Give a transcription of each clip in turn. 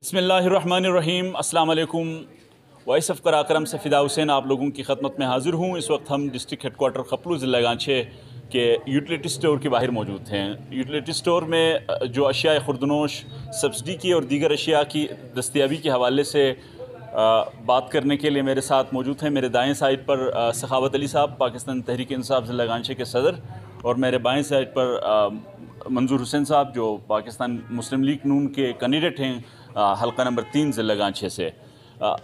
बिस्मिल्लाहिर्रहमानिर्रहीम। अस्सलाम वालेकुम। वॉइस ऑफ कराकरम से फ़िदा हुसैन आप लोगों की खदमत में हाज़िर हूँ। इस वक्त हम डिस्ट्रिक्ट हेडकोार्टर खपलू ज़िला गांछे के यूटिलिटी स्टोर के बाहर मौजूद हैं। यूटिलिटी स्टोर में जो अशिया खुर्दनोश सब्सिडी की और दीगर अशिया की दस्तियाबी के हवाले से बात करने के लिए मेरे साथ मौजूद हैं। मेरे दाएँ साइड पर सखावत अली साहब, पाकिस्तान तहरीक इंसाफ ज़िला गांछे के सदर, और मेरे बाएँ साइड पर मंजूर हुसैन साहब जो पाकिस्तान मुस्लिम लीग नून के कैंडिडेट हैं हल्का नंबर 3 ज़िला गांछे से।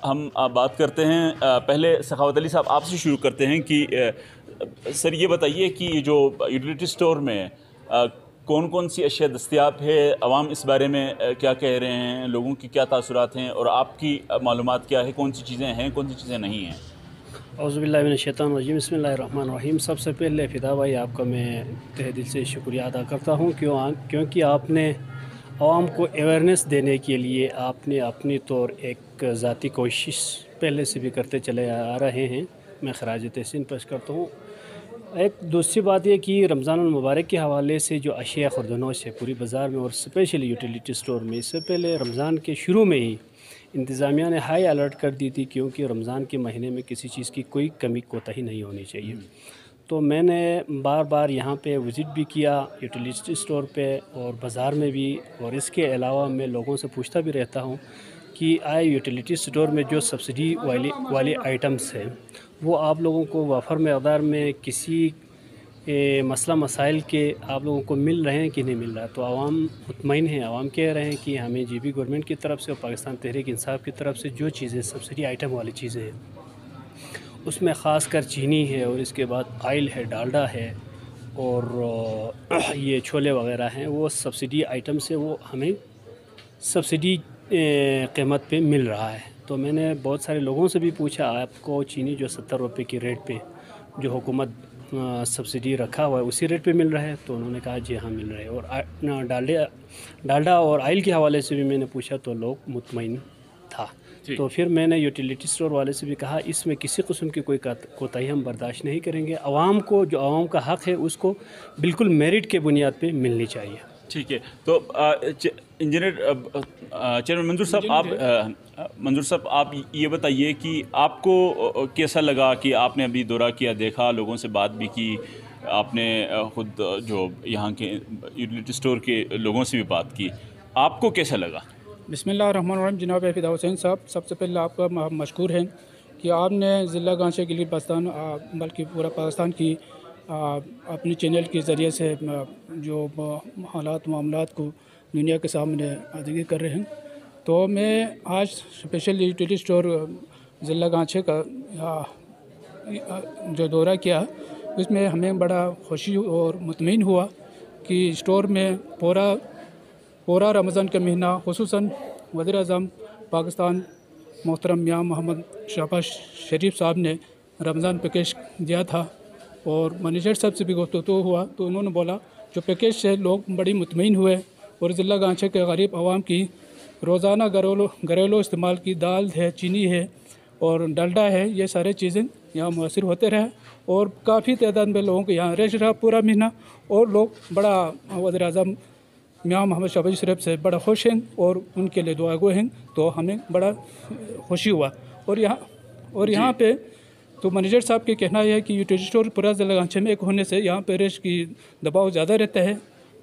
हम बात करते हैं, पहले सखावत अली साहब आपसे शुरू करते हैं कि सर ये बताइए कि जो यूटिलिटी स्टोर में कौन कौन सी अशिया दस्तियाब है, आवाम इस बारे में क्या कह रहे हैं, लोगों की क्या तासुरात हैं और आपकी मालूमात क्या है, कौन सी चीज़ें हैं, कौन सी चीज़ें नहीं हैं। औज़ुबिल्लाहि मिनश्शैतानिर्रजीम, बिस्मिल्लाहिर्रहमानिर्रहीम। सबसे पहले फ़िदा भाई आपका मैं तहे दिल से शुक्रिया अदा करता हूँ क्योंकि आपने आवाम को अवेयरनेस देने के लिए आपने अपनी तौर एक ज़ाती कोशिश पहले से भी करते चले आ रहे हैं। मैं खराज तहसीन पेश करता हूँ। एक दूसरी बात यह कि रमज़ान मुबारक के हवाले से जो अशिया खुर्दनोश है पूरी बाज़ार में और स्पेशली यूटिलिटी स्टोर में, इससे पहले रमज़ान के शुरू में ही इंतज़ामिया ने हाई अलर्ट कर दी थी क्योंकि रमज़ान के महीने में किसी चीज़ की कोई कमी कोताही नहीं होनी चाहिए। तो मैंने बार बार यहाँ पे विज़िट भी किया यूटिलिटी स्टोर पे और बाज़ार में भी, और इसके अलावा मैं लोगों से पूछता भी रहता हूँ कि आए यूटिलिटी स्टोर में जो सब्सिडी वाली आइटम्स हैं वो आप लोगों को वाफर मकदार में किसी मसला मसाइल के आप लोगों को मिल रहे हैं कि नहीं मिल रहा है। तो आवाम मुतमईन है, आवाम कह रहे हैं कि हमें जीबी गवर्नमेंट की तरफ से और पाकिस्तान तहरीक इंसाफ की तरफ से जो चीज़ें सब्सिडी आइटम वाली चीज़ें हैं उसमें ख़ास कर चीनी है और इसके बाद आयल है, डालडा है और ये छोले वगैरह हैं, वो सब्सिडी आइटम से वो हमें सब्सिडी कीमत पे मिल रहा है। तो मैंने बहुत सारे लोगों से भी पूछा आपको चीनी जो 70 रुपये की रेट पे जो हुकूमत सब्सिडी रखा हुआ है उसी रेट पे मिल रहा है? तो उन्होंने कहा जी हाँ मिल रहा है। और डालडा और आयल के हवाले से भी मैंने पूछा तो लोग मुतमईन था। तो फिर मैंने यूटिलिटी स्टोर वाले से भी कहा इसमें किसी किस्म की कोई कोताही हम बर्दाश्त नहीं करेंगे। आवाम को जो आवाम का हक़ है उसको बिल्कुल मेरिट के बुनियाद पे मिलनी चाहिए। ठीक है। तो इंजीनियर चेयरमैन मंजूर साहब आप ये बताइए कि आपको कैसा लगा कि आपने अभी दौरा किया, देखा, लोगों से बात भी की, आपने ख़ुद जो यहाँ के यूटिलिटी स्टोर के लोगों से भी बात की, आपको कैसा लगा? बिस्मिल्लाहिर्रहमानिर्रहीम। जनाब फ़िदा हुसैन साहब, सबसे पहले आपका मशकूर है कि आपने ज़िला गांछे के लिए पाकिस्तान बल्कि पूरा पाकिस्तान की अपनी चैनल के ज़रिए से जो हालात मामलात को दुनिया के सामने आदगी कर रहे हैं। तो मैं आज स्पेशल यूटिलिटी स्टोर ज़िला गांछे का जो दौरा किया उसमें हमें बड़ा खुशी और मुतमईन हुआ कि स्टोर में पूरा रमज़ान का महीना खुसूसन वज़ीर-ए-आज़म पाकिस्तान मोहतरम मियां मोहम्मद शहबाज शरीफ साहब ने रमज़ान पैकेज दिया था और मैनेजर साहब से भी गुफ्तगू हुआ तो उन्होंने बोला जो पैकेज से लोग बड़ी मुतमईन हुए और ज़िला गांछे के गरीब आवाम की रोज़ाना घरेलू इस्तेमाल की दाल है, चीनी है और डालडा है, ये सारे चीज़ें यहाँ मुयसर होते रहे और काफ़ी तादाद में लोगों को यहाँ रश रहा पूरा महीना और लोग बड़ा वज़ीर-ए-आज़म मियां मोहम्मद शहबाज शरीफ से बड़ा खुश हैं और उनके लिए दुआ गो हैं। तो हमें बड़ा खुशी हुआ। और यहाँ पे तो मैनेजर साहब के कहना है कि यूटिलिटी स्टोर पूरा ज़िला गांछे में एक होने से यहाँ पे रश की दबाव ज़्यादा रहता है,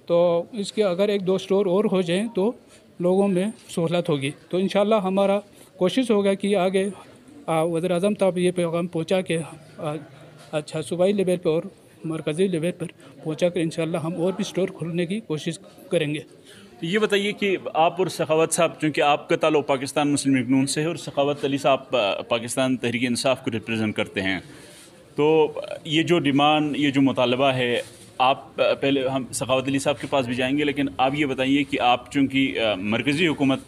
तो इसके अगर 1-2 स्टोर और हो जाएँ तो लोगों में सहूलत होगी। तो इंशाल्लाह हमारा कोशिश होगा कि आगे वज़ीर-ए-आज़म तक ये पैगाम पहुँचा के अच्छा सूबाई लेवल पर और मरकज़ी लेवल पर पहुँचा कर इंशाल्लाह हम और भी स्टोर खोलने की कोशिश करेंगे। ये बताइए कि आप और सखावत साहब, चूँकि आपका ताल्लुक़ पाकिस्तान मुस्लिम लीग नून से है और सखावत अली साहब पाकिस्तान तहरीक इंसाफ को रिप्रेजेंट करते हैं, तो ये जो डिमांड, ये जो मुतालबा है, आप पहले हम सखावत अली साहब के पास भी जाएंगे, लेकिन आप ये बताइए कि आप चूँकि मरकज़ी हुकूमत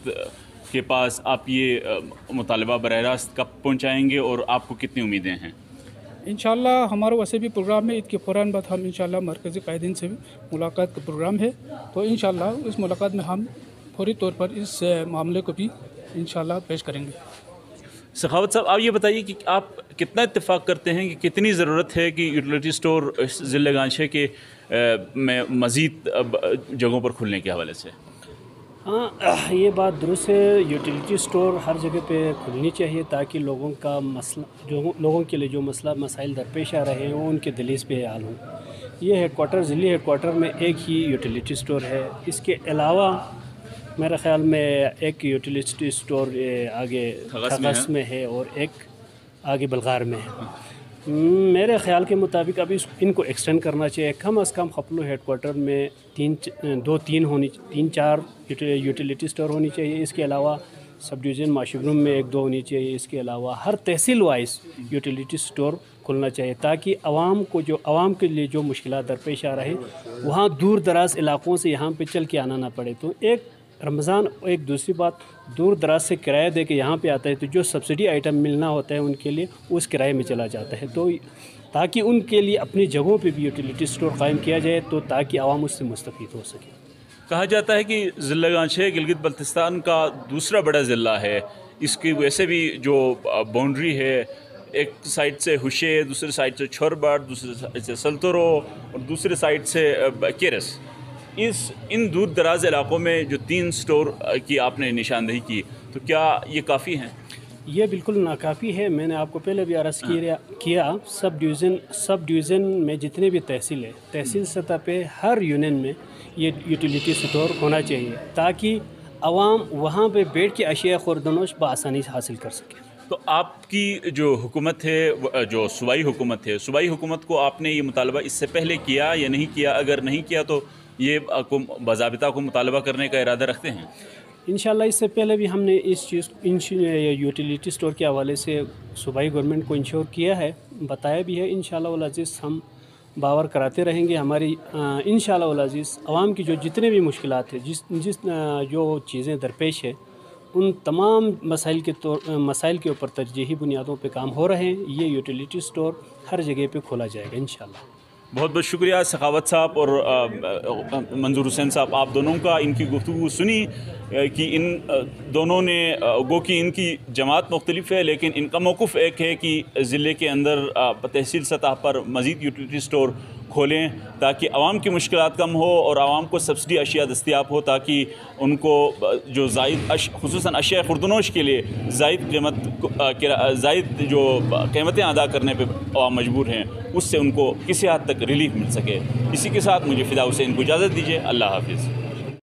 के पास आप ये मुतालबा बराह रास्त कब पहुँचाएँगे और आपको कितनी उम्मीदें हैं? इंशाल्लाह हमारा वैसे भी प्रोग्राम है, ईद के फ़ौरन बाद हम इंशाल्लाह मरकज़ी कायदीन से भी मुलाकात का प्रोग्राम है। तो इंशाल्लाह इस मुलाकात में हम फौरी तौर पर इस मामले को भी इंशाल्लाह पेश करेंगे। सखावत साहब आप ये बताइए कि आप कितना इत्तेफाक करते हैं कि कितनी ज़रूरत है कि यूटिलिटी स्टोर इस ज़िले गांछे के में मज़ीद जगहों पर खुलने के हवाले से? हाँ, ये बात दुरुस्त है। यूटिलिटी स्टोर हर जगह पे खुलनी चाहिए ताकि लोगों का मसला, जो लोगों के लिए जो मसाइल दरपेश आ रहे हैं वो उनके दलील पे हल हों। ये हेडक्वार्टर, ज़िली हेडक्वार्टर में एक ही यूटिलिटी स्टोर है। इसके अलावा मेरे ख़्याल में एक यूटिलिटी स्टोर आगे खगस में है और एक आगे बलगार में है। मेरे ख़्याल के मुताबिक अभी इनको एक्सटेंड करना चाहिए। कम अज़ कम खपलू हेडक्वार्टर में 3-4 यूटिलिटी स्टोर होनी चाहिए। इसके अलावा सब डिवीज़न माशुगरुम में 1-2 होनी चाहिए। इसके अलावा हर तहसील वाइज यूटिलिटी स्टोर खुलना चाहिए ताकि आवाम के लिए जो मुश्किलात दरपेश आ रहे हैं वहाँ दूर दराज इलाक़ों से यहाँ पे चल के आना ना पड़े। तो एक रमज़ान, एक दूसरी बात, दूर दराज से किराया दे के यहाँ पे आता है तो जो सब्सिडी आइटम मिलना होता है उनके लिए उस किराए में चला जाता है। तो ताकि उनके लिए अपनी जगहों पे भी यूटिलिटी स्टोर कायम किया जाए तो ताकि आवाम उससे मुस्तफ़ीद हो सके। कहा जाता है कि ज़िला गांछे गिलगित बल्तिस्तान का दूसरा बड़ा ज़िला है। इसकी वैसे भी जो बाउंड्री है, एक साइड से हुशे, दूसरे साइड से छोरबट, दूसरे साइड से सल्तरो और दूसरे साइड से केरस। इन दूर दराज इलाक़ों में जो 3 स्टोर की आपने निशानदेही की, तो क्या ये काफ़ी हैं? ये बिल्कुल नाकाफ़ी है। मैंने आपको पहले भी अर्ज़ किया सब डिवीज़न में जितने भी तहसील है, तहसील सतह पे हर यूनियन में ये यूटिलिटी स्टोर होना चाहिए ताकि आवाम वहाँ पे बैठ के अशिया खुर्दनोश बआसानी हासिल कर सके। तो आपकी जो हुकूमत है, जो सूबाई हुकूमत है, सूबाई हुकूमत को आपने ये मुतालबा इससे पहले किया या नहीं किया? अगर नहीं किया तो ये बाज़ाबिता को मुतालबा करने का इरादा रखते हैं? इंशाल्लाह इससे पहले भी हमने इस यूटिलिटी स्टोर के हवाले से सूबाई गवर्नमेंट को इंश्योर किया है, बताया भी है। इंशाल्लाह वल अज़ीज़ हम बावर कराते रहेंगे। हमारी इंशाल्लाह वल अज़ीज़ आवाम की जो जितने भी मुश्किलात है, जो चीज़ें दरपेश है, उन तमाम मसाइल के ऊपर तरजीही बुनियादों पे काम हो रहे हैं। ये यूटिलिटी स्टोर हर जगह पे खोला जाएगा इंशाल्लाह। बहुत बहुत शुक्रिया सखावत साहब और मंजूर हुसैन साहब, आप दोनों का। इनकी गुफ्तगू सुनी कि इन दोनों ने गो कि इनकी जमात मुख्तलिफ है लेकिन इनका मौक़िफ़ एक है कि ज़िले के अंदर तहसील सतह पर मज़ीद यूटिलिटी स्टोर खोलें ताकि आवाम की मुश्किलात कम हो और आवाम को सब्सिडी अशिया दस्तियाब हो ताकि उनको जो ख़ुसूसन अशिया खुर्दनोश के लिए ज़ायद जो कीमतें अदा करने पर आवाम मजबूर हैं उससे उनको किसी हद तक रिलीफ मिल सके। इसी के साथ मुझे फ़िदा हुसैन को इजाज़त दीजिए। अल्लाह हाफ़िज़।